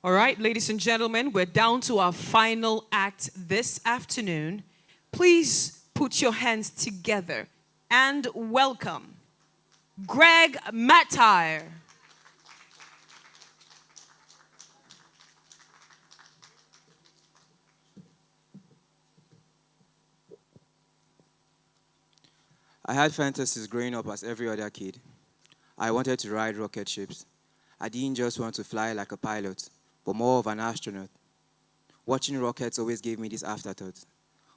All right, ladies and gentlemen, we're down to our final act this afternoon. Please put your hands together and welcome Greg Matyr. I had fantasies growing up as every other kid. I wanted to ride rocket ships. I didn't just want to fly like a pilot, but more of an astronaut. Watching rockets always gave me this afterthought.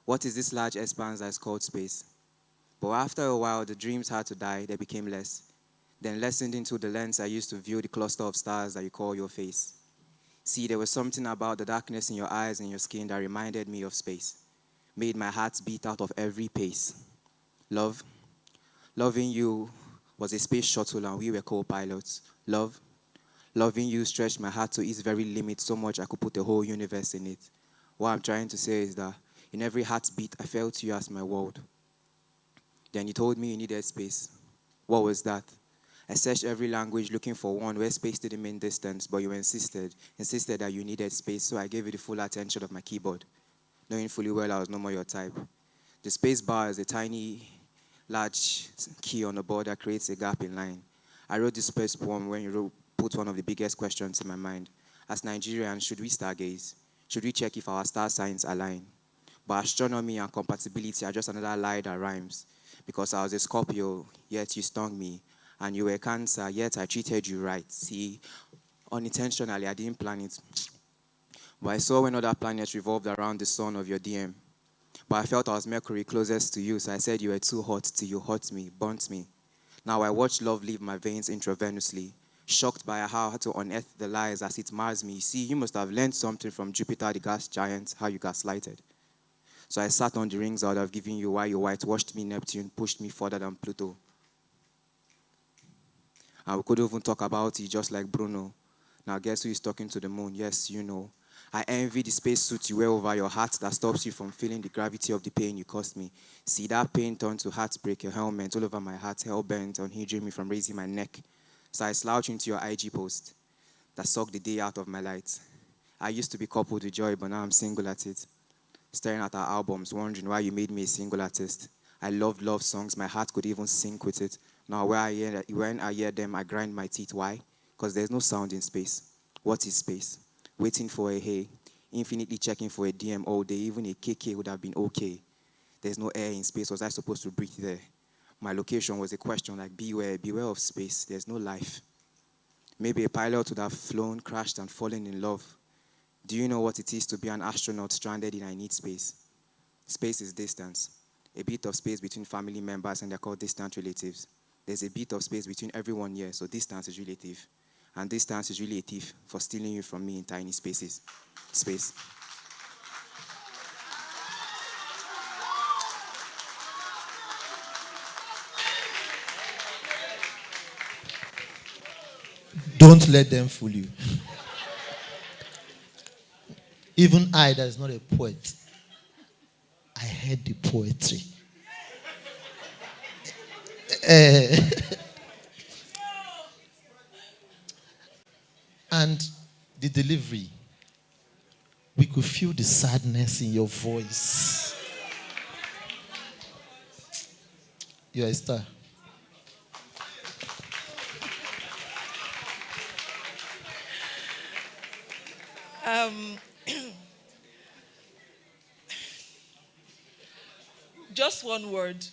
What is this large expanse that is called space? But after a while, the dreams had to die, they became less. Then lessened into the lens I used to view the cluster of stars that you call your face. See, there was something about the darkness in your eyes and your skin that reminded me of space, made my heart beat out of every pace. Love, loving you was a space shuttle and we were co-pilots. Loving you stretched my heart to its very limit so much I could put the whole universe in it. What I'm trying to say is that in every heartbeat, I felt you as my world. Then you told me you needed space. What was that? I searched every language looking for one where space didn't mean distance, but you insisted that you needed space, so I gave you the full attention of my keyboard, knowing fully well I was no more your type. The space bar is a tiny, large key on the board that creates a gap in line. I wrote this space poem when you put one of the biggest questions in my mind. As Nigerians, should we stargaze? Should we check if our star signs align? But astronomy and compatibility are just another lie that rhymes. Because I was a Scorpio, yet you stung me. And you were Cancer, yet I treated you right. See, unintentionally, I didn't plan it. But I saw when other planets revolved around the sun of your DM. But I felt I was Mercury closest to you, so I said you were too hot till you hurt me, burnt me. Now I watch love leave my veins intravenously, shocked by how I had to unearth the lies as it mars me. See, you must have learned something from Jupiter, the gas giant, how you gaslighted. So I sat on the rings I would have given you while you whitewashed me, Neptune, pushed me further than Pluto. And we could even talk about it just like Bruno. Now guess who is talking to the moon? Yes, you know. I envy the spacesuit you wear over your heart that stops you from feeling the gravity of the pain you caused me. See, that pain turned to heartbreak, your helmet all over my heart, hell-bent on hindering me from raising my neck. So I slouched into your IG post that sucked the day out of my light. I used to be coupled with Joy, but now I'm single at it. Staring at our albums, wondering why you made me a single artist. I loved love songs, my heart could even sync with it. Now when I hear them, I grind my teeth. Why? Because there's no sound in space. What is space? Waiting for a hey, infinitely checking for a DM all day, even a KK would have been okay. There's no air in space, was I supposed to breathe there? My location was a question like beware of space, there's no life. Maybe a pilot would have flown, crashed, and fallen in love. Do you know what it is to be an astronaut stranded in I need space? Space is distance. A bit of space between family members and they're called distant relatives. There's a bit of space between everyone here, so distance is relative. And distance is really a thief for stealing you from me in tiny spaces. Space. Don't let them fool you. Even I, that is not a poet, I heard the poetry. And the delivery, we could feel the sadness in your voice. You're a star. Just one word.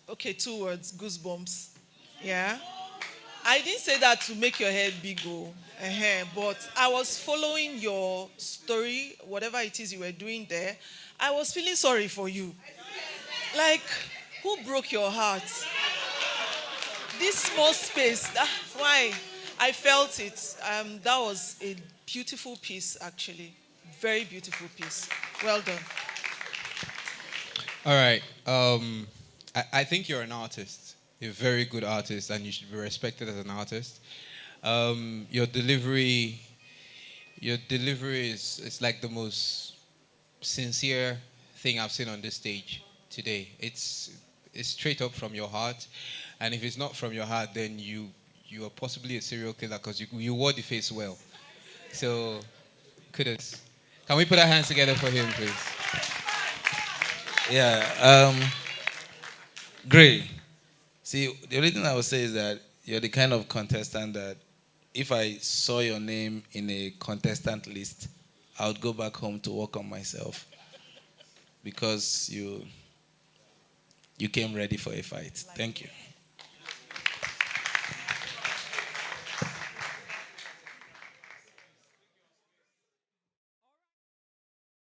Okay, 2 words. Goosebumps. Yeah. I didn't say that to make your head big, but I was following your story, whatever it is you were doing there. I was feeling sorry for you. Like, who broke your heart? This small space. Why? I felt it. That was a beautiful piece, actually. Very beautiful piece. Well done. All right. I think you're an artist, a very good artist, and you should be respected as an artist. Your delivery is it's like the most sincere thing I've seen on this stage today. It's straight up from your heart, and if it's not from your heart, then you are possibly a serial killer because you wore the face well. So Kudos. Can we put our hands together for him, please? Yeah. Gray. See, the only thing I would say is that you're the kind of contestant that if I saw your name in a contestant list, I would go back home to work on myself because you came ready for a fight. Thank you.